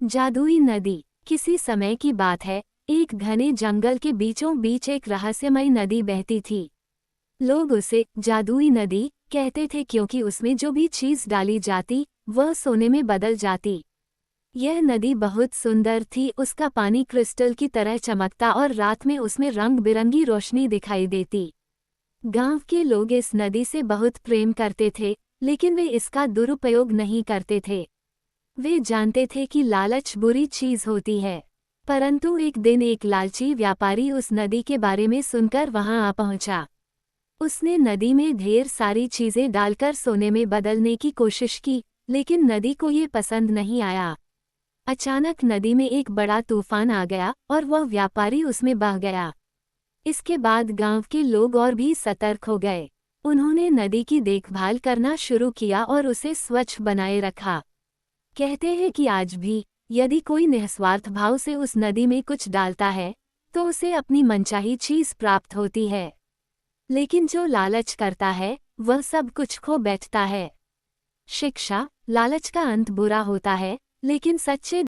जादुई नदी। किसी समय की बात है, एक घने जंगल के बीचों बीच एक रहस्यमयी नदी बहती थी। लोग उसे जादुई नदी कहते थे क्योंकि उसमें जो भी चीज डाली जाती वह सोने में बदल जाती। यह नदी बहुत सुंदर थी, उसका पानी क्रिस्टल की तरह चमकता और रात में उसमें रंग बिरंगी रोशनी दिखाई देती। गांव के लोग इस नदी से बहुत प्रेम करते थे, लेकिन वे इसका दुरुपयोग नहीं करते थे। वे जानते थे कि लालच बुरी चीज होती है। परंतु एक दिन एक लालची व्यापारी उस नदी के बारे में सुनकर वहां आ पहुंचा। उसने नदी में ढेर सारी चीजें डालकर सोने में बदलने की कोशिश की, लेकिन नदी को ये पसंद नहीं आया। अचानक नदी में एक बड़ा तूफान आ गया और वह व्यापारी उसमें बह गया। इसके बाद गांव के लोग और भी सतर्क हो गए। उन्होंने नदी की देखभाल करना शुरू किया और उसे स्वच्छ बनाए रखा। कहते हैं कि आज भी यदि कोई निस्वार्थ भाव से उस नदी में कुछ डालता है तो उसे अपनी मनचाही चीज प्राप्त होती है, लेकिन जो लालच करता है वह सब कुछ खो बैठता है। शिक्षा। लालच का अंत बुरा होता है, लेकिन सच्चे